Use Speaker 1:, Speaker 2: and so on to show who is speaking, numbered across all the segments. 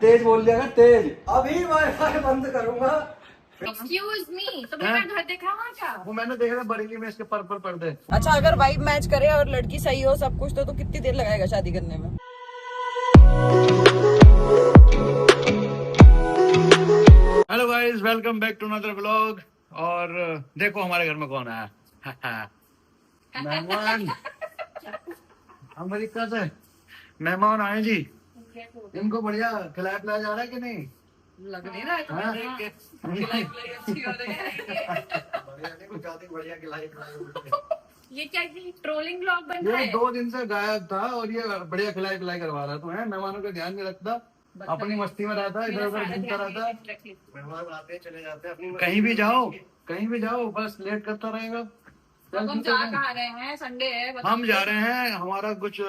Speaker 1: तेज बोल दिया तेज।
Speaker 2: अभी वाईफाई बंद करूंगा।
Speaker 3: एक्सक्यूज मी, तो मेरा घर देखा वहाँ का?
Speaker 1: वो मैंने देखा था बरेली में इसके पर्पल पर्दे।
Speaker 4: अच्छा, अगर वाइब मैच करे और लड़की सही हो सब कुछ तो कितनी देर लगाएगा शादी करने में?
Speaker 1: Hello guys, welcome back to another vlog. और देखो हमारे घर में कौन आया। मेहमान अमेरिका से मेहमान आए जी। इनको बढ़िया खिलाया पिलाया जा रहा है कि नहीं?
Speaker 4: लग नहीं रहा है तुम्हें देख के। खिलाई अच्छी हो रही है।
Speaker 1: बढ़िया खिलाई।
Speaker 3: ये क्या ट्रोलिंग ब्लॉग बन रहा
Speaker 1: ये
Speaker 3: है?
Speaker 1: 2 दिन से गायब था और ये बढ़िया खिलाई पिलाई करवा रहा है। मेहमानों का ध्यान नहीं रखता, अपनी मस्ती में रहता है, इधर उधर घूमता रहता है।
Speaker 2: मेहमान आते चले जाते हैं अपनी
Speaker 1: कहीं भी जाओ बस लेट करता रहेगा।
Speaker 3: अब हम जा कहाँ रहे हैं? संडे है।
Speaker 1: हम जा रहे हैं, हमारा कुछ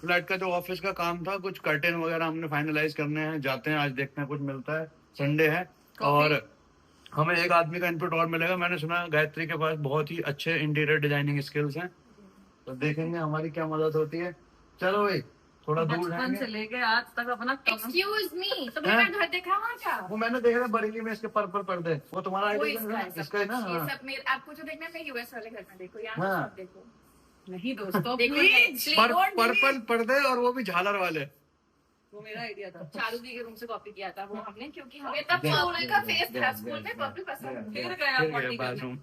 Speaker 1: फ्लैट का जो ऑफिस का काम था, कुछ कर्टेन वगैरह हमने फाइनलाइज करने हैं। जाते हैं आज, देखते हैं कुछ मिलता है। संडे है और हमें एक आदमी का इनपुट और मिलेगा। मैंने सुना गायत्री के पास बहुत ही अच्छे इंटीरियर डिजाइनिंग स्किल्स हैं, तो देखेंगे हमारी क्या मदद होती है। चलो भाई, थोड़ा दूर
Speaker 4: बचपन
Speaker 1: जाएंगे।
Speaker 4: से लेके आज तक अपना
Speaker 3: एक्सक्यूज मी, तो मेरा घर देखा वहाँ का?
Speaker 1: वो मैंने देखा था बरेली में इसके पर्पल पर्दे। वो तुम्हारा
Speaker 3: वो
Speaker 1: आइडिया इसका है ना?
Speaker 3: ये
Speaker 1: हाँ।
Speaker 3: सब मेरे आपको जो देखना है मैं यूएस वाले घर में देखो, यहाँ
Speaker 1: हाँ।
Speaker 3: सब देखो।
Speaker 4: नहीं दोस्तों,
Speaker 3: देखो
Speaker 4: प्लीज।
Speaker 1: पर्पल पर्दे और वो भी झालर वाले।
Speaker 4: वो मेरा आइडिया था।
Speaker 3: चारू दी के रूम से कॉपी किया था वो हमने, क्योंकि हमें तब पर्पल का फेस था स्कूल में, पर्पल पसंद।
Speaker 4: फिर गया पॉटी करने।
Speaker 1: बाथरूम।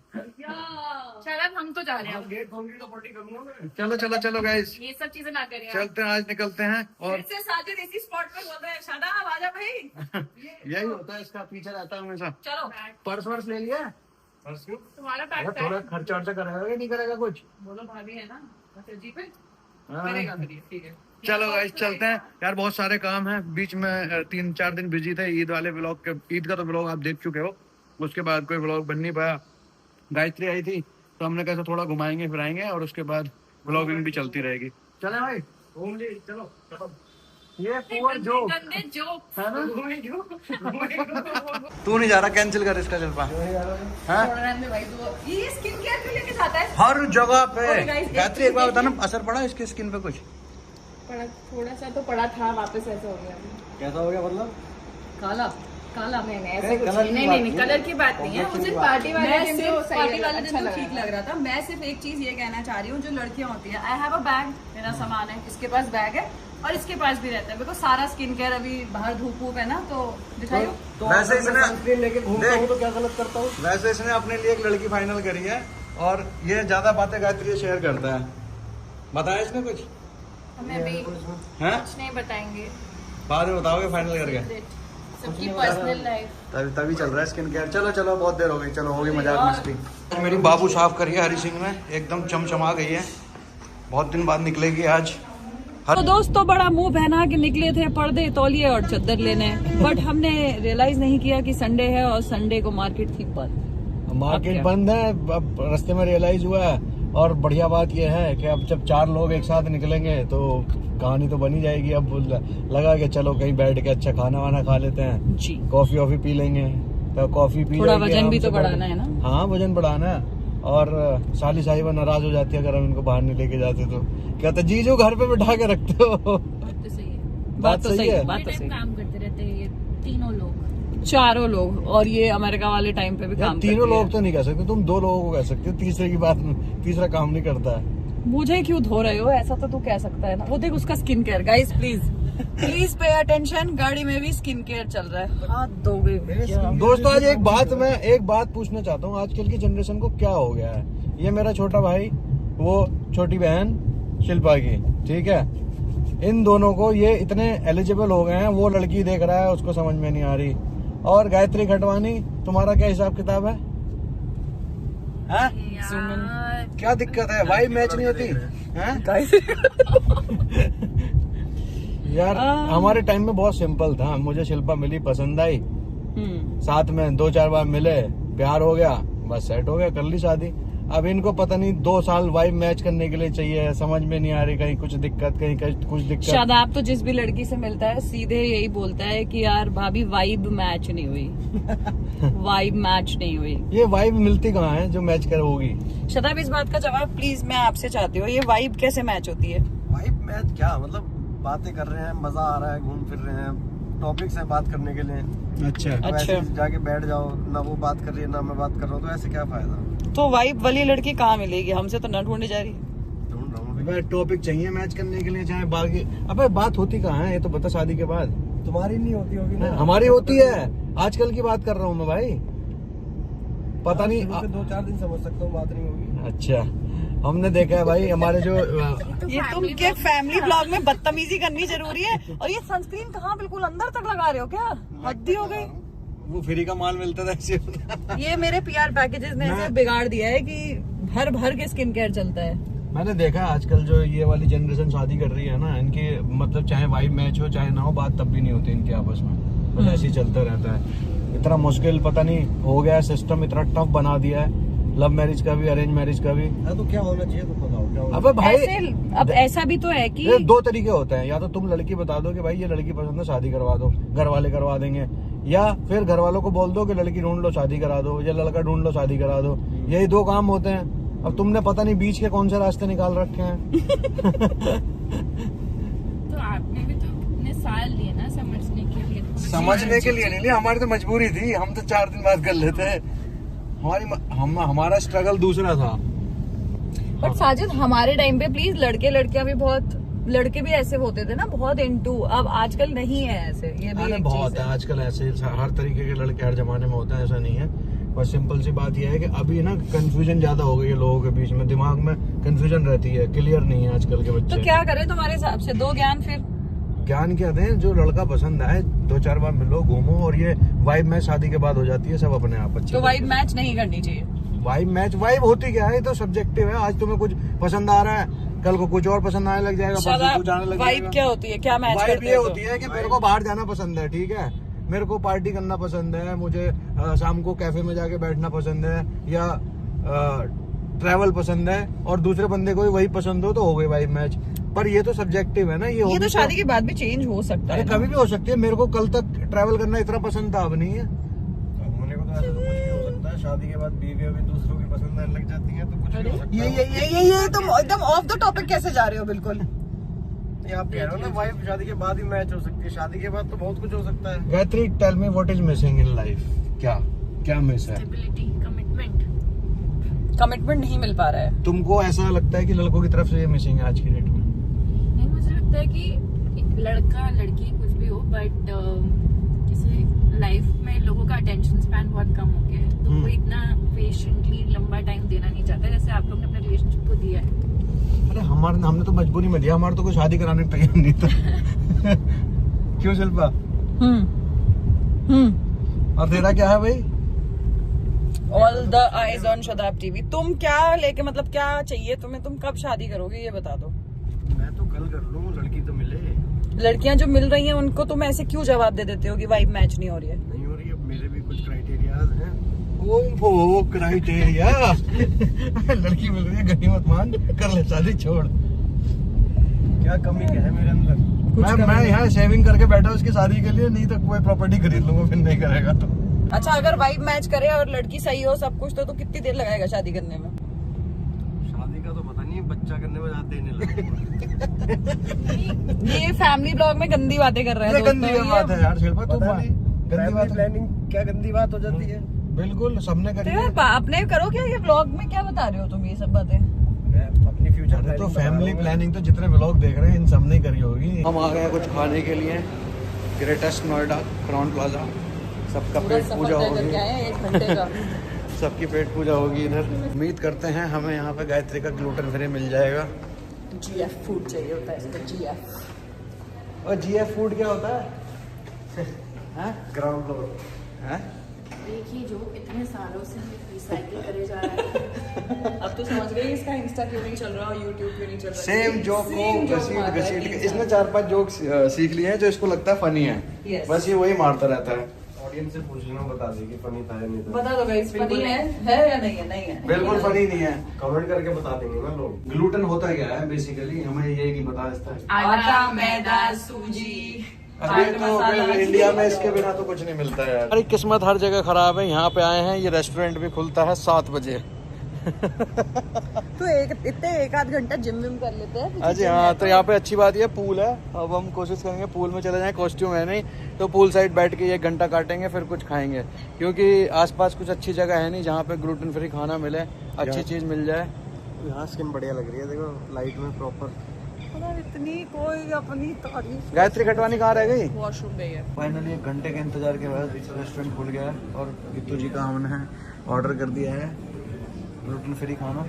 Speaker 3: चल अब हम तो जा रहे हैं।
Speaker 2: गेट खोल के तो पॉटी करूंगा मैं।
Speaker 1: चलो गाइस,
Speaker 3: ये सब चीजें ना करें आप।
Speaker 1: चलते हैं, आज निकलते हैं। और
Speaker 4: फिर से साजिद इसी स्पॉट पे बोल रहे हैं, शादाब आजा भाई।
Speaker 1: यही होता है, इसका पीछे रहता है हमेशा।
Speaker 4: चलो
Speaker 1: पर्स वर्स ले लिया?
Speaker 3: तुम्हारा
Speaker 1: अरे
Speaker 3: बैग
Speaker 1: थोड़ा खर्चा वर्चा करेगा कि नहीं करेगा कुछ?
Speaker 4: बोलो भाभी है ना, अच्छा जी पे
Speaker 1: हाँ।
Speaker 4: करेगा फिर ये, ठीक है।
Speaker 1: चलो गाइस चलते हैं यार, बहुत सारे काम हैं। बीच में 3-4 दिन बिजी थे ईद वाले व्लॉग के। ईद का तो व्लॉग आप देख चुके हो, उसके बाद कोई व्लॉग बन नहीं पाया। गायत्री आई थी तो हमने कहा थोड़ा घुमाएंगे फिराएंगे और उसके बाद व्लॉगिंग भी चलती रहेगी। चले भाई,
Speaker 2: घूम ली, चलो
Speaker 1: ये पुअर जोक
Speaker 3: गंदे जोक
Speaker 1: है ना? तू नहीं जा रहा, कैंसिल कर इसका। चल पा
Speaker 4: में भाई तो ये स्किन केयर भी लेके जाता है
Speaker 1: हर जगह पे।
Speaker 4: और guys,
Speaker 1: गायत्री एक बार बता ना, असर पड़ा इसकी स्किन पे कुछ?
Speaker 3: थोड़ा सा तो पड़ा था, वापस ऐसा हो गया।
Speaker 2: कैसा हो गया मतलब?
Speaker 4: काला काला
Speaker 3: नहीं
Speaker 2: ऐसे
Speaker 3: ऐसे कुछ
Speaker 2: कलर की
Speaker 3: नहीं,
Speaker 2: बात
Speaker 3: नहीं
Speaker 2: नहीं।
Speaker 3: कलर की बात नहीं है। उस दिन पार्टी वाले
Speaker 4: मैं
Speaker 3: दिन
Speaker 4: सिर्फ
Speaker 3: तो सही
Speaker 4: पार्टी वाले
Speaker 3: अच्छा
Speaker 4: दिन तो
Speaker 3: लग
Speaker 4: ठीक
Speaker 3: रहा
Speaker 4: लग रहा था। मैं सिर्फ एक चीज ये कहना चाह रही हूँ, जो लड़कियां होती हैं, आई हैव अ बैग, मेरा सामान है, इसके पास बैग है और इसके पास भी रहता है। बिकॉज सारा स्किन केयर अभी बाहर धूप वूप है ना, तो दिखाइए।
Speaker 2: तो
Speaker 1: वैसे
Speaker 2: अगर मैं
Speaker 1: इसने-
Speaker 2: सनस्क्रीन लेके घूमता
Speaker 1: देख।
Speaker 2: हूँ तो क्या गलत करता हूँ?
Speaker 1: वैसे इसने अपने लिए एक लड़की फाइनल करी है और ये ज्यादा बातें गायत्री से शेयर करता है। बताया इसने कुछ?
Speaker 3: हमें अभी
Speaker 1: हैं?
Speaker 3: कुछ नहीं बताएंगे,
Speaker 1: बाद में बताओगे फाइनल करके?
Speaker 3: सबकी पर्सनल लाइफ।
Speaker 1: तभी चल रहा है स्किन केयर। चलो बहुत देर हो गई, चलो होगी मजाक मस्ती। मेरी बाबू साफ करी है हरी सिंह में, एकदम चमचमा गई है। बहुत दिन बाद निकलेगी आज।
Speaker 4: तो दोस्तों, बड़ा मुंह पहना के निकले थे पर्दे, तौलिए और चादर लेने, बट हमने रियलाइज नहीं किया कि संडे है और संडे को मार्केट थी बंद।
Speaker 2: मार्केट बंद है, अब रास्ते में रियलाइज हुआ है। और बढ़िया बात यह है कि अब जब 4 लोग एक साथ निकलेंगे तो कहानी तो बनी जाएगी। अब लगा कि चलो कहीं बैठ के अच्छा खाना वाना खा लेते हैं,
Speaker 4: जी,
Speaker 2: कॉफी वॉफी पी लेंगे। तो कॉफी पी
Speaker 4: थोड़ा
Speaker 2: लेंगे,
Speaker 4: वजन भी तो
Speaker 2: आराम से
Speaker 4: बढ़ाना है ना।
Speaker 2: हाँ, वजन बढ़ाना है। और साली साहिबा नाराज हो जाती है अगर हम इनको बाहर नहीं लेके जाते, तो कहते जीजू घर पे बिठा के रखते हो।
Speaker 3: बात तो सही है,
Speaker 4: बात तो सही है, बात तो
Speaker 3: टाइम
Speaker 4: सही।
Speaker 3: काम करते रहते हैं ये तीनों लोग,
Speaker 4: 4 लोग, और ये अमेरिका वाले टाइम पे भी काम
Speaker 2: तीनों
Speaker 4: करती है।
Speaker 2: लोग तो नहीं कह सकते, तुम 2 लोगों को कह सकते हो। तीसरे की बात, तीसरा काम नहीं करता है।
Speaker 4: मुझे क्यों धो रहे हो? ऐसा तो तू कह सकता है ना। वो देख उसका skin care. Guys please pay attention, गाड़ी में भी स्किन केयर चल रहा है। हाथ धोगे क्या?
Speaker 2: दोस्तों, आज एक बात पूछना चाहता हूँ। आजकल की जनरेशन को क्या हो गया है? ये मेरा छोटा भाई, वो छोटी बहन शिल्पा की, ठीक है, इन दोनों को ये इतने एलिजिबल हो गए हैं, वो लड़की देख रहा है, उसको समझ में नहीं आ रही। और गायत्री खटवानी, तुम्हारा क्या हिसाब किताब है? हाँ? क्या दिक्कत है? वाइब मैच नहीं होती हैं? यार हमारे टाइम में बहुत सिंपल था। मुझे शिल्पा मिली, पसंद आई, साथ में 2-4 बार मिले, प्यार हो गया, बस सेट हो गया, कर ली शादी। अब इनको पता नहीं 2 साल वाइब मैच करने के लिए चाहिए, समझ में नहीं आ रही, कहीं कुछ दिक्कत, कहीं कुछ दिक्कत।
Speaker 4: शादाब तो जिस भी लड़की से मिलता है सीधे यही बोलता है कि यार भाभी वाइब मैच नहीं हुई। वाइब मैच नहीं हुई।
Speaker 2: ये वाइब मिलती कहाँ है जो मैच कर होगी?
Speaker 4: शादाब, इस बात का जवाब प्लीज मैं आपसे चाहती हूँ, ये वाइब कैसे मैच होती है?
Speaker 2: वाइब मैच क्या मतलब? बातें कर रहे हैं, मजा आ रहा है, घूम फिर रहे हैं,
Speaker 5: टॉपिक्स है बात करने के लिए।
Speaker 2: अच्छा
Speaker 5: तो ऐसे ही जाके बैठ जाओ, ना वो बात कर रही है ना मैं बात कर रहा हूँ, तो ऐसे क्या फायदा।
Speaker 4: तो वाइब वाली लड़की कहाँ मिलेगी, हमसे तो न ढूंढी जा रही।
Speaker 5: ढूंढ रहा हूँ
Speaker 2: अबे टॉपिक चाहिए मैच करने के लिए, चाहे बाकी। अबे बात होती कहाँ है, ये तो बता शादी के बाद।
Speaker 5: तुम्हारी नहीं होती होगी ना,
Speaker 2: हमारी होती है, आजकल की बात कर रहा हूँ मैं भाई। पता नहीं
Speaker 5: 2-4 दिन समझ सकता हूँ, बात नहीं होगी।
Speaker 2: अच्छा, हमने देखा है भाई हमारे जो
Speaker 4: ये तुम क्या फैमिली ब्लॉग में बदतमीजी करनी जरूरी है। और ये सनस्क्रीन कहाँ बिल्कुल अंदर तक लगा रहे हो क्या, हद ही हो गई।
Speaker 2: वो फ्री का माल मिलता था ऐसे।
Speaker 4: ये मेरे PR पैकेजेस ने ऐसे बिगाड़ दिया है कि भर भर के स्किन केयर चलता है।
Speaker 2: मैंने देखा है आजकल जो ये वाली जनरेशन शादी कर रही है ना, इनकी मतलब चाहे वाइब मैच हो चाहे ना हो, बात तब भी नहीं होती इनकी आपस में, बस ऐसे ही चलता रहता है। इतना मुश्किल पता नहीं हो गया सिस्टम, इतना टफ बना दिया है, लव मैरिज का भी अरेंज मैरिज का भी।
Speaker 5: तो क्या होना चाहिए तो बताओ, क्या होना
Speaker 2: अबे भाई
Speaker 4: अब ऐसा भी तो है कि
Speaker 2: ये 2 तरीके होते हैं, या तो तुम लड़की बता दो कि भाई ये लड़की पसंद है शादी करवा दो, घर वाले करवा देंगे, या फिर घर वालों को बोल दो कि लड़की ढूंढ लो शादी करा दो, या लड़का ढूंढ लो शादी करा दो। यही 2 काम होते हैं। अब तुमने पता नहीं बीच के कौन से रास्ते निकाल रखे हैं।
Speaker 3: तो आपने भी तो इतने साल लिए ना समझने के लिए।
Speaker 2: समझने के लिए नहीं लिया, हमारी तो मजबूरी थी, हम तो 4 दिन बाद कर लेते। हमारा स्ट्रगल दूसरा था।
Speaker 4: बट साजिद हमारे टाइम पे प्लीज लड़कियां भी बहुत, लड़के भी ऐसे होते थे ना बहुत इनटू। अब आजकल नहीं है ऐसे, ये भी एक
Speaker 2: बहुत
Speaker 4: चीज
Speaker 2: है आजकल ऐसे, हर तरीके के लड़के हर जमाने में होते हैं, ऐसा नहीं है। बस सिंपल सी बात यह है कि अभी ना कंफ्यूजन ज्यादा हो गई है लोगों के बीच में, दिमाग में कंफ्यूजन रहती है, क्लियर नहीं है आजकल के बच्चे।
Speaker 4: तो क्या करें तुम्हारे हिसाब से, दो ज्ञान फिर?
Speaker 2: ज्ञान क्या दें, जो लड़का पसंद आए 2-4 बार मिलो घूमो, और ये वाइब मैच शादी के बाद हो जाती है सब अपने आप। अच्छी
Speaker 4: तो वाइब मैच नहीं करनी चाहिए।
Speaker 2: वाइब होती क्या है, ये तो सब्जेक्टिव है। आज तुम्हें कुछ पसंद आ रहा है, कल को कुछ और पसंद आने लग जाएगा, परसों कुछ आने लग
Speaker 4: वाइब
Speaker 2: जाएगा।
Speaker 4: क्या होती है, क्या मैच
Speaker 2: वाइब
Speaker 4: करते
Speaker 2: ये
Speaker 4: हो?
Speaker 2: होती है कि मेरे को बाहर जाना पसंद है, ठीक है, मेरे को पार्टी करना पसंद है, मुझे शाम को कैफे में जाके बैठना पसंद है, या ट्रैवल पसंद है, और दूसरे बंदे को भी वही पसंद हो, तो हो गई वाइब मैच। पर ये तो सब्जेक्टिव है ना,
Speaker 4: ये तो शादी के बाद भी चेंज हो सकता है।
Speaker 2: कभी भी हो सकती है। मेरे को कल तक ट्रैवल करना इतना पसंद था, अब नहीं है।
Speaker 5: होने को तो ऐसा तो कुछ भी हो सकता है, शादी के बाद बीवी भी दूसरों की पसंद आने लग जाती है, तो कुछ भी हो सकता है।
Speaker 4: ये तुम एकदम ऑफ द टॉपिक कैसे जा रहे हो बिल्कुल।
Speaker 5: ये आप कह रहे हो ना वाइफ शादी के बाद ही मैच हो सकती है, शादी के बाद तो बहुत कुछ हो सकता है।
Speaker 2: Gayatri, tell me what is missing in life, क्या मिस है?
Speaker 3: Stability, commitment.
Speaker 4: कमिटमेंट नहीं मिल पा रहा है।
Speaker 2: तुमको ऐसा लगता है कि लड़कों की तरफ से ये मिसिंग है आज की डेट में?
Speaker 3: नहीं, मुझे लगता है कि एक लड़का लड़की कुछ भी हो, बट जैसे लाइफ में लोगों का अटेंशन स्पैन बहुत कम हो गया है, तो कोई इतना पेशेंटली लंबा टाइम देना नहीं चाहता जैसे आप लोग ने अपने रिलेशनशिप को दिया है।
Speaker 2: अरे हमने तो मजबूरी में दिया, हमारा तो कोई शादी कराने को तैयार नहीं था। क्यों शिल्पा? और तेरा क्या है भाई?
Speaker 4: All the eyes on Shadab TV. तुम क्या लेके, मतलब क्या चाहिए तुम्हें, तुम कब शादी करोगे ये बता दो।
Speaker 5: मैं तो कल कर लूँ, लड़की तो मिले।
Speaker 4: लड़कियां जो मिल रही हैं उनको तुम ऐसे क्यों जवाब दे देते हो कि वाइब मैच नहीं हो रही है?
Speaker 5: नहीं हो रही है, मेरे भी कुछ क्राइटेरियाज हैं।
Speaker 2: वो क्राइटेरिया। लड़की मिल रही है, गनी मत मान, कर ले शादी, छोड़।
Speaker 5: क्या कमी क्या है मेरे अंदर?
Speaker 2: मैं यहाँ सेविंग करके बैठा उसकी शादी के लिए, नहीं तो कोई प्रॉपर्टी खरीद लूंगा, फिर नहीं करेगा तो।
Speaker 4: अच्छा, अगर वाइब मैच करे और लड़की सही हो सब कुछ, तो कितनी देर लगाएगा शादी करने में?
Speaker 5: शादी का तो पता नहीं, बच्चा करने में ज्यादा देने लगे।
Speaker 4: ये फैमिली ब्लॉग में गंदी बातें कर रहा है।
Speaker 2: गंदी बात है यार शिल्पा, तू गंदी बात।
Speaker 5: प्लानिंग क्या गंदी बात हो जाती है?
Speaker 2: बिल्कुल सबने करी
Speaker 4: तो
Speaker 2: है।
Speaker 4: यार अपने करो क्या, ये ब्लॉग में क्या बता रहे हो तुम ये सब बातें?
Speaker 5: अपनी फ्यूचर
Speaker 2: अरे तो फैमिली प्लानिंग तो जितने व्लॉग देख रहे हैं इन सब ने करी होगी। हम आ गए हैं कुछ खाने के लिए, ग्रेटेस्ट नोएडा क्राउन प्लाजा। सबका पेट पूजा होगी,
Speaker 4: 1 घंटे का।
Speaker 2: सबकी पेट पूजा होगी इधर। उम्मीद करते हैं हमें यहाँ पे गायत्री का ग्लूटेन फ्री मिल जाएगा।
Speaker 4: GF फूड चाहिए होता है इसको, GF।
Speaker 2: और GF फूड क्या होता है?
Speaker 5: ग्राउंड फ्लोर
Speaker 2: हैं?
Speaker 3: देखिए जो इतने सालों से रिसाइकिल करे जा रहा है।
Speaker 4: अब तो समझ गई इसका इंस्टा क्यों नहीं चल रहा और यूट्यूब क्यों नहीं चल रहा।
Speaker 2: सेम जोक को घसीट के इसने 4-5 जोक सीख लिए हैं जो इसको लगता है फनी है।
Speaker 4: Yes.
Speaker 2: बस ये वही मारता रहता है।
Speaker 5: ऑडियंस से पूछ लेना, बता देगी फनी था या नहीं था।
Speaker 4: बता दो गाइस, फनी है या नहीं है? नहीं है,
Speaker 2: बिल्कुल फनी नहीं है।
Speaker 5: कमेंट करके बता देंगे ना लोग।
Speaker 2: ग्लूटेन होता क्या है बेसिकली, हमें ये नहीं पता इसका।
Speaker 4: आटा, मैदा, सूजी,
Speaker 2: अरे तो फिर इंडिया में इसके बिना तो कुछ नहीं मिलता है यार। अरे किस्मत हर जगह खराब है। यहाँ पे आए हैं, ये रेस्टोरेंट भी खुलता है 7 बजे।
Speaker 4: तो एक आध घंटा जिम विम कर लेते हैं।
Speaker 2: अच्छा हाँ, तो यहाँ पे अच्छी बात ये पूल है। अब हम कोशिश करेंगे पूल में चले जाएं, कॉस्ट्यूम है नहीं तो पूल साइड बैठ के 1 घंटा काटेंगे, फिर कुछ खाएंगे, क्योंकि आसपास कुछ अच्छी जगह है नहीं जहाँ पे ग्लूटेन फ्री खाना मिले, अच्छी चीज़ मिल जाए।
Speaker 5: यहाँ स्किन बढ़िया लग रही है, देखो लाइट में प्रॉपर।
Speaker 4: इतनी कोई अपनी तारीफ।
Speaker 2: गायत्री खटवानी कहाँ रह गई?
Speaker 4: वॉशरूम गई है।
Speaker 2: फाइनली 1 घंटे के इंतजार के बाद रेस्टोरेंट खुल गया है और गीतू जी का हमने ऑर्डर कर दिया है ग्लूटेन फ्री खाना।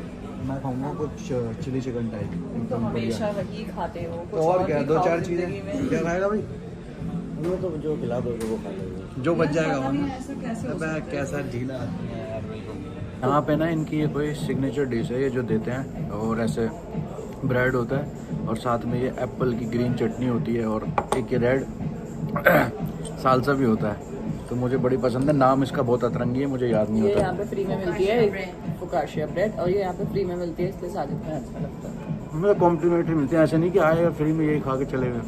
Speaker 2: मैं खाऊंगा कुछ चिली चिकन टाइप, एकदम
Speaker 4: हमेशा
Speaker 2: बढ़िया।
Speaker 4: वही खाते हो।
Speaker 2: तो और क्या, 2-4 चीजें क्या खाएगा भाई?
Speaker 5: वो तो जो खिला दोगे वो खा लेंगे,
Speaker 2: जो बच जाएगा वो ना।
Speaker 4: ऐसा कैसे हो
Speaker 2: अबे कैसा ढीला आदमी है यार बिल्कुल। यहाँ पे ना इनकी ये कोई सिग्नेचर डिश है ये जो देते हैं, और ऐसे ब्रेड होता है और साथ में ये एप्पल की ग्रीन चटनी होती है और एक ये रेड सालसा भी होता है। तो मुझे बड़ी पसंद है, नाम इसका बहुत अतरंगी है, मुझे याद नहीं
Speaker 4: ये
Speaker 2: होता।
Speaker 4: यहाँ पे फ्री में मिलती है फुकाशिया ब्रेड, और ये यहाँ पे फ्री में मिलती है, इसलिए साजिद में अच्छा लगता है।
Speaker 2: मुझे कॉम्प्लीमेंट्री मिलते हैं, ऐसे नहीं कि आए फ्री में यही खा के चले गए।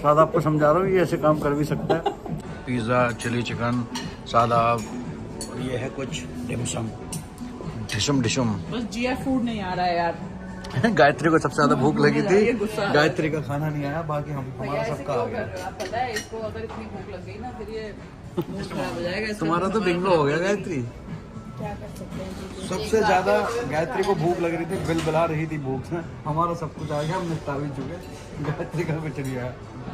Speaker 2: सादा आपको समझा रहा हूँ, ये ऐसे काम कर भी सकता है। पिज़्ज़ा, चिली चिकन, सादा, और ये है कुछ डिमसम, डिशम।
Speaker 4: बस जिया फूड नहीं आ रहा है यार।
Speaker 2: गायत्री को सबसे ज्यादा भूख लगी थी,
Speaker 4: गुस्सा आ रहा है।
Speaker 2: गायत्री का खाना नहीं आया, बाकी हमारा सबका आ गया।
Speaker 4: आप पता है इसको अगर इतनी भूख लग गई ना फिर ये मूड खराब हो जाएगा।
Speaker 2: तुम्हारा तो बिंगो हो गया गायत्री।
Speaker 4: क्या कर सकते हैं।
Speaker 2: सबसे ज्यादा गायत्री को भूख लग रही थी, बिल बला रही थी भूख से। हमारा सब कुछ आ गया, हम निपटा भी चुके। गायत्री का कुछ नहीं आया।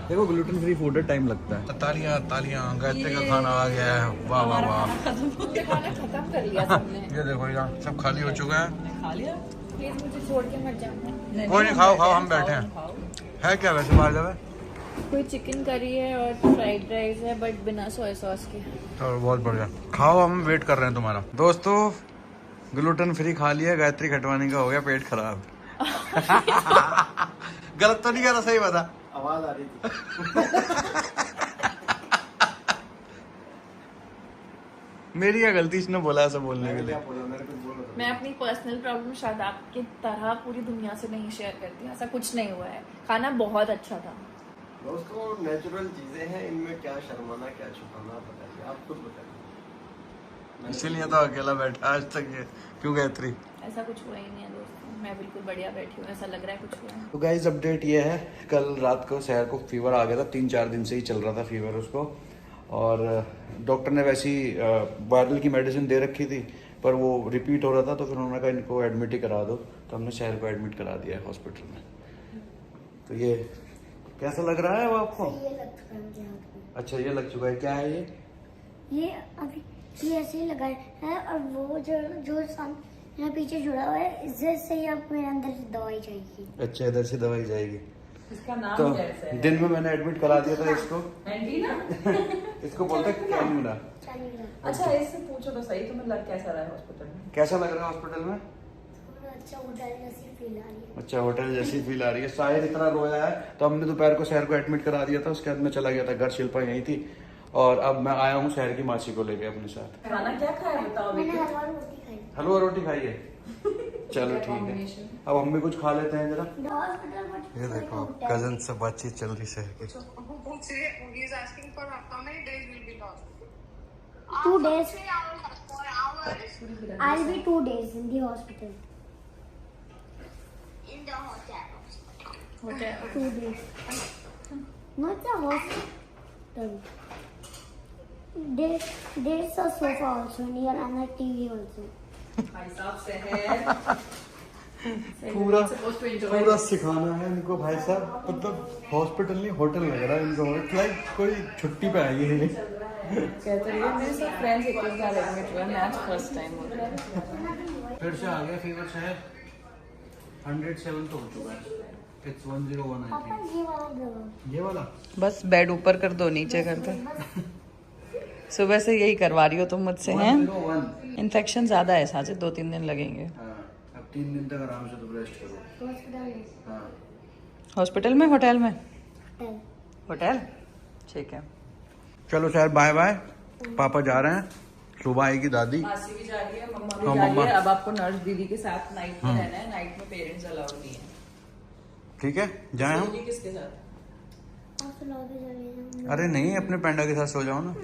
Speaker 2: देखो ग्लूटेन फ्री फूड है, टाइम लगता है। तालियां गायत्री का खाना आ गया है। वाह वाह वाह,
Speaker 3: खाना खत्म कर लिया सबने।
Speaker 2: ये देखो यहाँ सब खाली हो चुका है।
Speaker 4: खा लिया।
Speaker 3: प्लीज मुझे छोड़ के मत जाना।
Speaker 2: कोई नहीं, खाओ हम बैठे हैं। है क्या वैसे बाहर जावे?
Speaker 3: कोई चिकन करी है और फ्राइड राइस है, बट बिना सोया सॉस के।
Speaker 2: तो बहुत बढ़िया, खाओ, हम वेट कर रहे हैं तुम्हारा। दोस्तों ग्लूटेन फ्री खा लिया, गायत्री खटवानी का हो गया पेट खराब। गलत तो नहीं कह रहा, सही बता।
Speaker 5: आवाज आ रही थी।
Speaker 2: मेरी क्या गलती, इसने बोला ऐसा बोलने के लिए।
Speaker 3: मैं अपनी पर्सनल प्रॉब्लम शायद आपकी तरह पूरी दुनिया से नहीं शेयर करती, ऐसा कुछ नहीं हुआ है। खाना बहुत अच्छा था।
Speaker 5: दोस्तों नेचुरल चीजें हैं, इनमें क्या शर्माना क्या छुपाना, बताइए आप खुद बताइए।
Speaker 2: इसीलिए तो अकेला बैठा आज तक ये। क्यों गायत्री?
Speaker 3: ऐसा कुछ हुआ ही नहीं है दोस्तों, मैं बिल्कुल बढ़िया बैठी हूँ, ऐसा लग रहा है कुछ हुआ है।
Speaker 2: तो गाइस अपडेट ये है, कल रात को शहर को फीवर आ गया था, 3-4 दिन से ही चल रहा था फीवर उसको, और डॉक्टर ने वैसी वायरल की मेडिसिन दे रखी थी, पर वो रिपीट हो रहा था, तो फिर उन्होंने कहा इनको एडमिट ही करा दो, तो हमने शहर को एडमिट करा दिया है हॉस्पिटल में। तो ये कैसा लग रहा है वो आपको?
Speaker 6: ये लग चुका है मुझे हाथ में।
Speaker 2: अच्छा ये लग चुका है, क्या है
Speaker 6: ये अभी ये ऐसे ही लगा है, और वो जो यहाँ पीछे जुड़ा हुआ है, इससे से ही अब मेरे अंदर से दवाई जाएगी।
Speaker 2: अच्छा इधर से दवाई जाएगी।
Speaker 4: इसका नाम
Speaker 2: तो
Speaker 4: कैसे है?
Speaker 2: दिन में मैंने एडमिट करा दिया था इसको।
Speaker 4: एंटीना?
Speaker 2: इसको बोलते हैं कैन्यूला।
Speaker 4: अच्छा इससे पूछो तो सही, तुम्हें लग कैसा रहा है हॉस्पिटल में?
Speaker 2: कैसा लग रहा है हॉस्पिटल में?
Speaker 6: अच्छा होटल जैसी फील आ रही है।
Speaker 2: अच्छा होटल जैसी फील आ रही है। शायद इतना रोया है, तो हमने दोपहर को शहर को एडमिट करा दिया था, उसके बाद मैं चला गया था घर, शिल्पा यहीं थी, और अब मैं आया हूँ शहर की मासी को लेके अपने साथ।
Speaker 4: खाना क्या खाया बताओ?
Speaker 6: मैंने हलवा रोटी खाई।
Speaker 2: हलवा रोटी खाई है, चलो ठीक है, अब हम भी कुछ खा लेते हैं जरा।
Speaker 6: हॉस्पिटल में
Speaker 2: ये देखो कजन से बातचीत चल रही शहर की।
Speaker 6: 2 days. I'll be 2 days in the hospital. 2 days. Not the hospital. There's a sofa also near and a TV also.
Speaker 4: भाई साहब शहर
Speaker 2: पूरा सिखाना है इनको भाई साहब, मतलब हॉस्पिटल नहीं होटल लग रहा है इनको, लाइक कोई छुट्टी पे आई है।
Speaker 4: कहते हैं मेरे सब फ्रेंड्स एक बार एडमिट हुए, मैं आज फर्स्ट टाइम हो रहा है।
Speaker 2: फिर से आ गया फीवर शहर, 107 तो हो चुका है, It's 101 I
Speaker 6: पापा
Speaker 2: think।
Speaker 6: ये वाला दो।
Speaker 2: ये वाला
Speaker 4: बस बेड ऊपर कर दो, नीचे कर दो। सुबह से यही करवा रही हो तुम मुझसे, हैं?
Speaker 2: 101।
Speaker 4: इन्फेक्शन ज्यादा है साजिद, 2-3 दिन लगेंगे।
Speaker 2: हाँ, अब 3 दिन तक आराम से तुम रेस्ट करो।
Speaker 6: हॉस्पिटल में।
Speaker 2: हाँ
Speaker 4: हॉस्पिटल में होटल में?
Speaker 6: होटल।
Speaker 4: होटल ठीक है।
Speaker 2: चलो सर बाय बाय, पापा जा रहे हैं, सुबह आएगी दादी।
Speaker 4: मासी भी जा रही है, मम्मा भी
Speaker 2: हाँ,
Speaker 4: जा रही
Speaker 2: मम्मा।
Speaker 4: है। अब आपको नर्स दीदी के साथ नाइट में रहना है, नाइट में पेरेंट्स अलाउड नहीं है।
Speaker 2: ठीक है जाए हम?
Speaker 4: सोगी किसके साथ?
Speaker 6: आप तो लौटे चले जाओ।
Speaker 2: अरे नहीं, अपने पैंडा के साथ सो जाओ ना।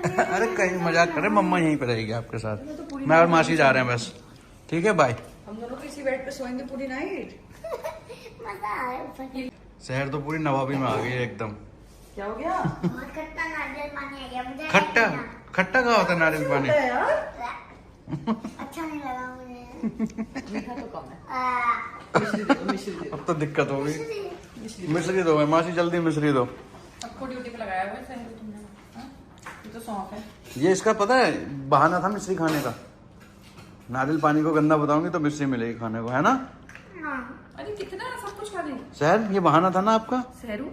Speaker 2: अरे कहीं मजाक कर रहे, मम्मा यहीं पे रहेगी आपके साथ, मैं और मासी जा रहे हैं बस। ठीक है बाय।
Speaker 4: हम दोनों किसी बेड पे सोएंगे पूरी नाइट।
Speaker 6: मजा आया ऊपर।
Speaker 2: शहर तो पूरी नवाबी में आ गई है एकदम।
Speaker 4: क्या हो गया?
Speaker 6: बहुत खट्टा नारियल पानी आ गया मुझे।
Speaker 2: खट्टा खट्टा कहाँ होता है नारियल पानी?
Speaker 4: यार
Speaker 6: अच्छा नहीं लगा मुझे।
Speaker 4: मीठा तो कम है।
Speaker 6: आ,
Speaker 4: मिश्री दे दो, मिश्री दे दो।
Speaker 2: अब तो दिक्कत हो गई। मिश्री दो भाई, मासी जल्दी मिश्री दो।
Speaker 4: सबको ड्यूटी पे लगाया हुआ है सही तो तुमने। हाँ? ये तो सौंफ है।
Speaker 2: ये इसका पता है बहाना था मिश्री खाने का। नारियल पानी को गंदा बताऊंगी तो मिश्री मिलेगी खाने को, है ना?
Speaker 6: हाँ।
Speaker 4: अरे कितना सब कुछ खा ली।
Speaker 2: शहर ये बहाना था ना आपका?
Speaker 4: सहरू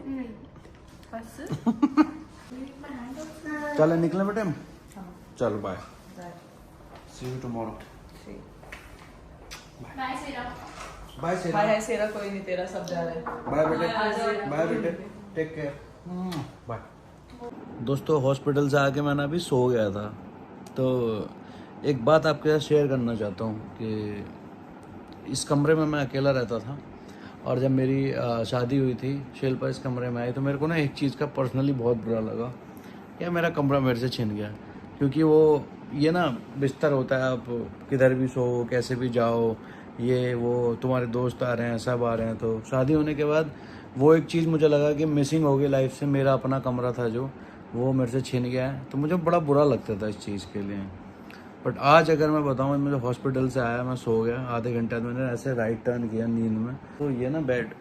Speaker 4: बस।
Speaker 2: चल निकले बेटे हम। चल bye, see you tomorrow.
Speaker 3: Bye Sera.
Speaker 2: Bye
Speaker 4: hi
Speaker 2: Sera.
Speaker 4: Hi Sera, कोई नहीं तेरा सब जा रहा है।
Speaker 2: बाय बेटे,
Speaker 4: आ जाओ।
Speaker 2: बाय बेटे, टेक केयर, बाय। दोस्तों हॉस्पिटल से आके मैंने अभी सो गया था, तो एक बात आपके साथ शेयर करना चाहता हूँ कि इस कमरे में मैं अकेला रहता था, और जब मेरी शादी हुई थी शिल्पा इस कमरे में आई, तो मेरे को ना एक चीज़ का पर्सनली बहुत बुरा लगा कि मेरा कमरा मेरे से छिन गया। क्योंकि वो ये ना बिस्तर होता है, आप किधर भी सो कैसे भी जाओ, ये वो तुम्हारे दोस्त आ रहे हैं सब आ रहे हैं, तो शादी होने के बाद वो एक चीज़ मुझे लगा कि मिसिंग हो गई लाइफ से। मेरा अपना कमरा था जो वो मेरे से छिन गया है, तो मुझे बड़ा बुरा लगता था इस चीज़ के लिए। बट आज अगर मैं बताऊँ, मुझे हॉस्पिटल से आया, मैं सो गया, आधे घंटे बाद मैंने ऐसे राइट टर्न किया नींद में, तो ये ना बेड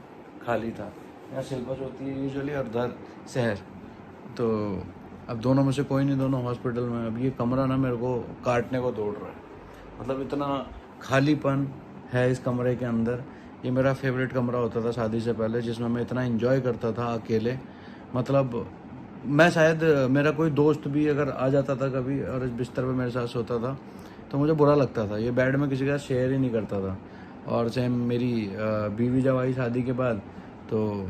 Speaker 2: खाली था, यहाँ शिल्पा होती है यूजुअली और उधर शहर, तो अब दोनों में से कोई नहीं, दोनों हॉस्पिटल में। अब ये कमरा ना मेरे को काटने को दौड़ रहा है, मतलब इतना खालीपन है इस कमरे के अंदर। ये मेरा फेवरेट कमरा होता था शादी से पहले, जिसमें मैं इतना एंजॉय करता था अकेले। मतलब मैं शायद, मेरा कोई दोस्त भी अगर आ जाता था कभी और इस बिस्तर पे मेरे साथ सोता था तो मुझे बुरा लगता था। ये बेड में किसी के साथ शेयर ही नहीं करता था। और सेम मेरी बीवी जब आई शादी के बाद, तो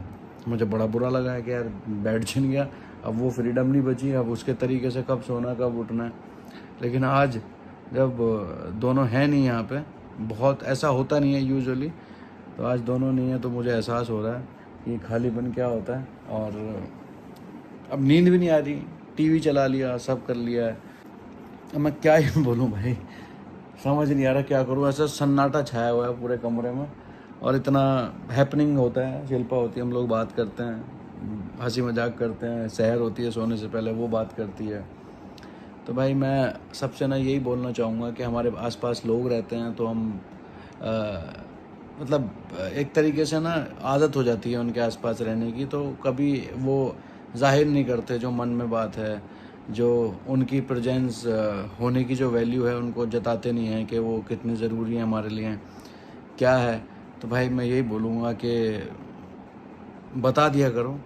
Speaker 2: मुझे बड़ा बुरा लगा है कि यार बेड छिन गया, अब वो फ्रीडम नहीं बची, अब उसके तरीके से कब सोना कब उठना है। लेकिन आज जब दोनों हैं नहीं यहाँ पे, बहुत ऐसा होता नहीं है यूजुअली, तो आज दोनों नहीं है तो मुझे एहसास हो रहा है कि खालीपन क्या होता है। और अब नींद भी नहीं आ रही, टीवी चला लिया, सब कर लिया है, अब मैं क्या ही बोलूँ भाई, समझ नहीं आ रहा क्या करूँ। ऐसा सन्नाटा छाया हुआ है पूरे कमरे में, और इतना हैपनिंग होता है। शिल्पा होती है, हम लोग बात करते हैं, हंसी मजाक करते हैं, सहर होती है सोने से पहले, वो बात करती है। तो भाई मैं सबसे ना यही बोलना चाहूँगा कि हमारे आसपास लोग रहते हैं तो हम मतलब एक तरीके से ना आदत हो जाती है उनके आसपास रहने की, तो कभी वो जाहिर नहीं करते जो मन में बात है, जो उनकी प्रेजेंस होने की जो वैल्यू है उनको जताते नहीं हैं कि वो कितनी ज़रूरी है हमारे लिए, क्या है। तो भाई मैं यही बोलूँगा कि बता दिया करो,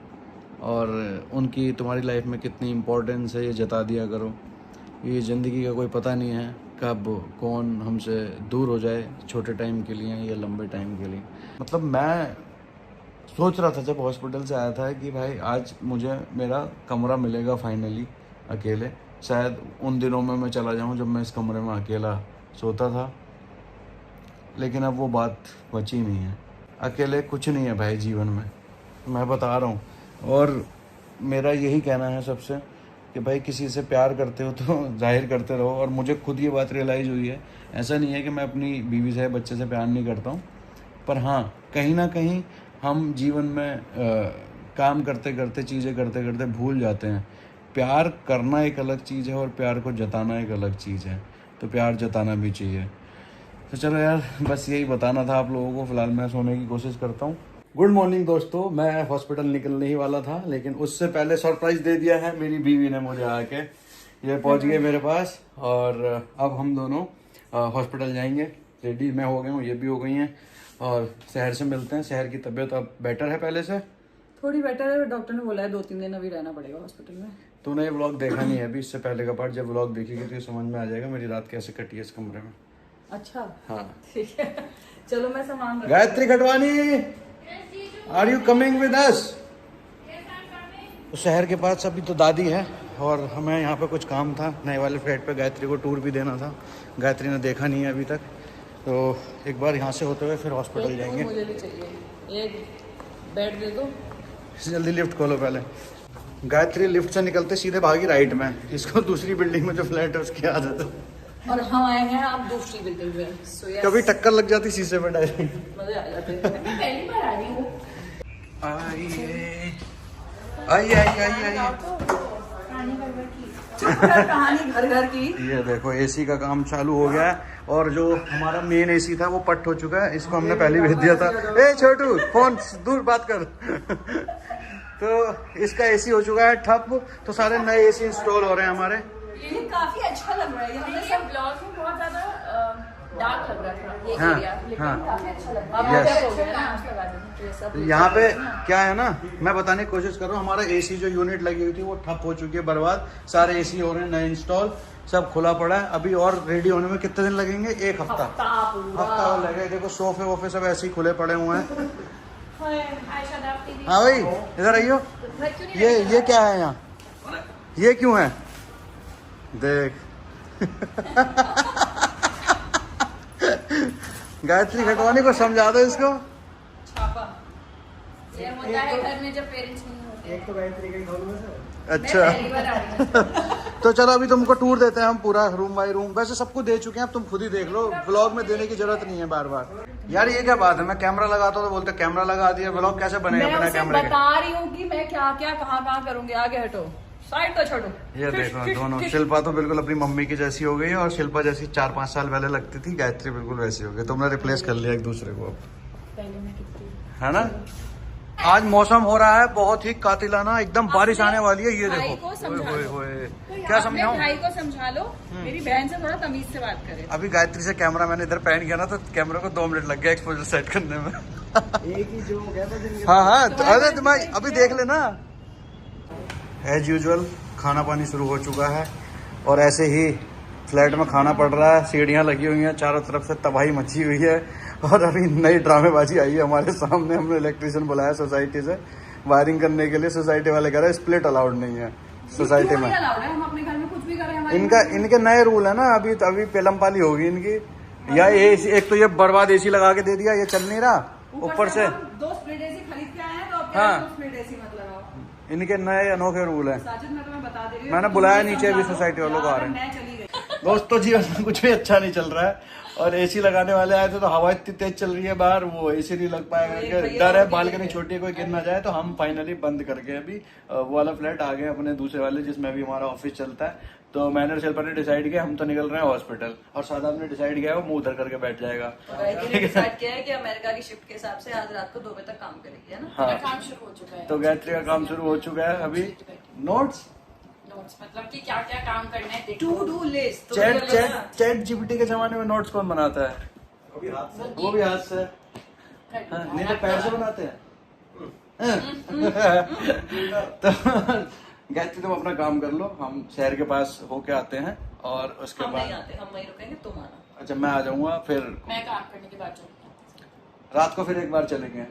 Speaker 2: और उनकी तुम्हारी लाइफ में कितनी इम्पोर्टेंस है ये जता दिया करो। ये ज़िंदगी का कोई पता नहीं है कब कौन हमसे दूर हो जाए, छोटे टाइम के लिए या लंबे टाइम के लिए। मतलब मैं सोच रहा था जब हॉस्पिटल से आया था कि भाई आज मुझे मेरा कमरा मिलेगा फाइनली अकेले। शायद उन दिनों में मैं चला जाऊं जब मैं इस कमरे में अकेला सोता था, लेकिन अब वो बात बची नहीं है। अकेले कुछ नहीं है भाई जीवन में, मैं बता रहा हूँ। और मेरा यही कहना है सबसे कि भाई किसी से प्यार करते हो तो जाहिर करते रहो। और मुझे खुद ये बात रियलाइज़ हुई है, ऐसा नहीं है कि मैं अपनी बीवी से बच्चे से प्यार नहीं करता हूँ, पर हाँ कहीं ना कहीं हम जीवन में काम करते करते चीज़ें करते करते भूल जाते हैं। प्यार करना एक अलग चीज़ है और प्यार को जताना एक अलग चीज़ है, तो प्यार जताना भी चाहिए। तो चलो यार, बस यही बताना था आप लोगों को। फिलहाल मैं सोने की कोशिश करता हूँ। गुड मॉर्निंग दोस्तों, मैं हॉस्पिटल निकलने ही वाला था, लेकिन उससे पहले सरप्राइज दे दिया है मेरी बीवी ने मुझे आके। ये पहुंच गए मेरे पास, और अब हम दोनों हॉस्पिटल जाएंगे। रेडी मैं हो गया हूँ, ये भी हो गई हैं, और शहर से मिलते हैं। शहर की तबीयत अब बेटर है पहले से,
Speaker 4: थोड़ी बेटर है। डॉक्टर ने बोला है 2-3 दिन अभी रहना पड़ेगा हॉस्पिटल में।
Speaker 2: तूने ये व्लॉग देखा नहीं है अभी, इससे पहले का पार्ट। जब व्लॉग देखेगी तो ये समझ में आ जाएगा मेरी रात कैसे कटी है इस कमरे में।
Speaker 4: अच्छा
Speaker 2: हाँ
Speaker 4: ठीक है, चलो मैं सामान रख।
Speaker 2: Gayatri Khatwani, are you coming with us? शहर के पास अभी तो दादी है, और हमें यहाँ पे कुछ काम था नए वाले फ्लैट पे। गायत्री को टूर भी देना था, गायत्री ने देखा नहीं है अभी तक, तो एक बार यहाँ से होते हुए फिर हॉस्पिटल जाएंगे।
Speaker 4: मुझे भी चाहिए एक बेड दे दो।
Speaker 2: जल्दी लिफ्ट खोलो पहले। गायत्री लिफ्ट से निकलते सीधे भागी राइट में, इसको दूसरी बिल्डिंग में जो फ्लैट है उसकी आदत है।
Speaker 4: और हम आए हैं आप दूसरी बिल्डिंग में। So yes,
Speaker 2: कभी टक्कर लग जाती शीशे में डायरेक्ट।
Speaker 4: मजे आ जाते हैं।
Speaker 3: मैं पहली बार आ रही हूँ।
Speaker 2: आइए।
Speaker 4: कहानी घर घर की।
Speaker 2: ये देखो एसी का काम चालू हो गया है और जो हमारा मेन एसी था वो पट हो चुका है। इसको हमने पहले भेज दिया था। ए छोटू फोन दूर बात कर। तो इसका एसी हो चुका है ठप, तो सारे नए एसी इंस्टॉल हो रहे हैं हमारे।
Speaker 4: ये काफी अच्छा लग रहा है। हमने
Speaker 3: ये ब्लॉग में बहुत ज्यादा डार्क लग रहा था ये
Speaker 2: हाँ,
Speaker 3: एरिया, लेकिन
Speaker 2: हाँ।
Speaker 3: काफी अच्छा लग रहा
Speaker 2: Yes.
Speaker 3: है। हो गया ना, आँच लगा देंगे, ये सब।
Speaker 2: यहाँ पे क्या है ना, मैं बताने की कोशिश कर रहा हूँ, हमारा एसी जो यूनिट लगी हुई थी वो ठप हो चुकी है, बर्बाद। सारे एसी हो रहे हैं नए इंस्टॉल, सब खुला पड़ा है अभी, और रेडी होने में कितने दिन लगेंगे? एक हफ्ता और लगेगा। देखो सोफे वोफे सब ऐसे ही खुले पड़े हुए हैं। हाँ भाई इधर आइयो। ये क्या है यहाँ? ये क्यों है? देख गायत्री खटवानी को समझा दो इसको।
Speaker 4: छापा ये होता है घर में जब पेरेंट्स नहीं होते।
Speaker 5: एक तो गायत्री का ही दोनों में से।
Speaker 2: अच्छा
Speaker 3: पहली बार आ रही हूँ।
Speaker 2: तो चलो अभी तुमको टूर देते हैं हम पूरा रूम बाय रूम। वैसे सबको दे चुके हैं, अब तुम खुद ही देख लो, व्लॉग में देने की जरूरत नहीं है बार बार। यार ये क्या बात है, मैं कैमरा लगाता हूँ तो बोलते कैमरा लगा दिया, व्लॉग कैसे बनेगा
Speaker 4: मैं
Speaker 2: बिना
Speaker 4: उसे
Speaker 2: कैमरे के?
Speaker 4: बता रही हूँ कि मैं क्या क्या कहाँ करूंगी। आगे हटो, साइड तो छोड़ो।
Speaker 2: ये देखो दोनों, शिल्पा तो बिल्कुल अपनी मम्मी की जैसी हो गई है, और शिल्पा जैसी 4-5 साल पहले लगती थी, गायत्री बिल्कुल वैसी हो गई। तुमने रिप्लेस कर लिया एक दूसरे को अब,
Speaker 3: पहले मैं कितनी
Speaker 2: है ना? आज मौसम हो रहा है बहुत ही कातिलाना, एकदम बारिश आने वाली है। ये
Speaker 4: भाई
Speaker 2: देखो
Speaker 4: को समझा
Speaker 2: ओए,
Speaker 4: लो।
Speaker 2: ओए, ओए।
Speaker 4: तो
Speaker 2: क्या
Speaker 4: अपने
Speaker 2: समझाऊं?
Speaker 4: भाई को समझा लो, मेरी बहन से थोड़ा तमीज से बात करे।
Speaker 2: अभी गायत्री से कैमरा मैंने इधर पहन किया ना, तो कैमरे को 2 मिनट लग गया एक्सपोजर सेट करने में।
Speaker 5: एक ही जो गया था जिनके
Speaker 2: हाँ अरे तुम्हारी अभी देख लेना। एज यूजुअल खाना पानी शुरू हो चुका है, और ऐसे ही फ्लैट में खाना पड़ रहा है। सीढ़ियाँ लगी हुई हैं, चारों तरफ से तबाही मची हुई है, और अभी नई ड्रामेबाजी आई है हमारे सामने। हमने इलेक्ट्रिशियन बुलाया सोसाइटी से वायरिंग करने के लिए। सोसाइटी वाले कह रहे हैं स्प्लिट अलाउड नहीं है सोसाइटी में।
Speaker 4: हम अपने घर में कुछ भी करें, हमारे
Speaker 2: इनके नए रूल है ना, अभी पेलम पाली होगी इनकी। या एक तो ये बर्बाद एसी लगा के दे दिया, ये चल नहीं रहा ऊपर से।
Speaker 4: 2 स्प्लिट एसी खरीद के आए हैं, तो अब
Speaker 2: हाँ।
Speaker 4: 2 स्प्लिट एसी मत लगाओ।
Speaker 2: इनके नए अनोखे रूल है।
Speaker 4: साजिद मैं तुम्हें बता दे रही हूँ।
Speaker 2: मैंने बुलाया नीचे भी सोसाइटी वालों को आ रहे हैं।
Speaker 4: मैं चली गई।
Speaker 2: दोस्तों जीवन में कुछ भी अच्छा नहीं चल रहा है, और एसी लगाने वाले आए थे तो हवा इतनी तेज चल रही है बाहर, वो एसी नहीं लग पाएगा, डर है बालकनी छोटी कोई गिर ना जाए। तो हम फाइनली बंद करके अभी वो वाला फ्लैट आ गए अपने दूसरे वाले, जिसमें अभी हमारा ऑफिस चलता है। तो मैंने और शिल्पा ने डिसाइड किया हम तो निकल रहे हैं हॉस्पिटल, और सादाब ने डिसाइड किया वो मुंह उधर करके बैठ जाएगा।
Speaker 4: डिसाइड किया है कि अमेरिका की शिफ्ट के हिसाब से आज रात को 2 बजे तक काम करेगी, है ना?
Speaker 2: हाँ
Speaker 3: काम शुरू हो चुका है।
Speaker 2: तो गायत्री का काम शुरू हो चुका है अभी। नोट्स
Speaker 3: नोट्स मतलब कि क्या क्या काम करना है देखो।
Speaker 4: टू डू लिस्ट तो
Speaker 2: चैट जीपीटी के जमाने में नोट्स कौन बनाता है?
Speaker 5: अभी हाथ से
Speaker 2: वो भी हाथ से। हाँ, नहीं तो पैर से बनाते हैं। तो गायत्री तुम अपना काम कर लो, हम शहर के पास होके आते हैं, और उसके
Speaker 4: हम
Speaker 2: बाद
Speaker 4: नहीं आते, हम वहीं रुकेंगे, तुम आना।
Speaker 2: अच्छा मैं आ जाऊंगा, फिर
Speaker 3: मैं काम करने के बाद जाऊंगी।
Speaker 2: रात को फिर एक बार चलेंगे,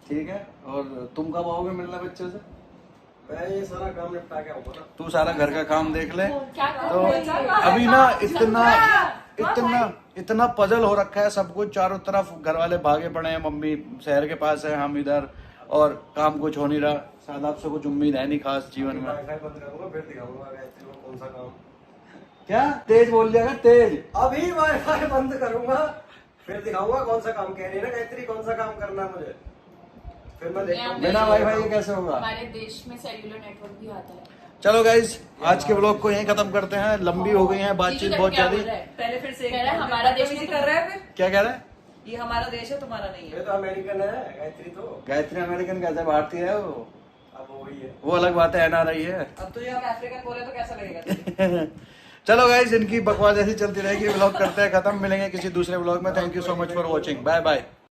Speaker 2: ठीक है? और तुम कब आओगे मिलना बच्चे से?
Speaker 5: मैं ये सारा काम निपटा के आऊंगा ना।
Speaker 2: तू सारा घर का काम देख ले।
Speaker 3: क्या
Speaker 2: तो अभी ना इतना पजल हो रखा है सब कुछ, चारों तरफ घर वाले भागे पड़े हैं, मम्मी शहर के पास है, हम इधर, और काम कुछ हो नहीं रहा। सादाब से कुछ उम्मीद है नहीं खास जीवन में।
Speaker 5: वाईफाई बंद करूंगा, फिर दिखाऊंगा गायत्री को कौन सा काम।
Speaker 2: क्या तेज बोल दिया तेज?
Speaker 5: अभी वाईफाई बंद करूंगा, फिर दिखाऊंगा कौन सा काम। कह रही है ना गायत्री कौन सा काम करना है मुझे, फिर मैं देखता हूँ।
Speaker 2: बिना वाईफाई ये कैसे होगा?
Speaker 3: हमारे देश में सेल्युलर नेटवर्क भी आता है।
Speaker 2: चलो गाइज आज के ब्लॉग को यहीं खत्म करते हैं, लंबी हो गई है बातचीत बहुत ज्यादा।
Speaker 4: पहले फिर से
Speaker 3: कह रहा है हमारा देश
Speaker 4: नहीं कर रहा है। फिर
Speaker 2: क्या कह रहे हैं?
Speaker 4: ये हमारा देश है, तुम्हारा नहीं
Speaker 5: ये
Speaker 4: है।
Speaker 5: तो अमेरिकन है गायत्री तो।
Speaker 2: गायत्री अमेरिकन कैसे? भारतीय है वो,
Speaker 5: अब वो ही है।
Speaker 2: वो अलग बात है, एनआरआई है।
Speaker 4: अब तो ये हम अफ्रीकन बोले तो कैसा लगेगा?
Speaker 2: चलो गाइज इनकी बकवास ऐसी चलती रहेगी, ब्लॉग करते हैं खत्म, मिलेंगे किसी दूसरे ब्लॉग में। Thank you so much for watching, bye bye.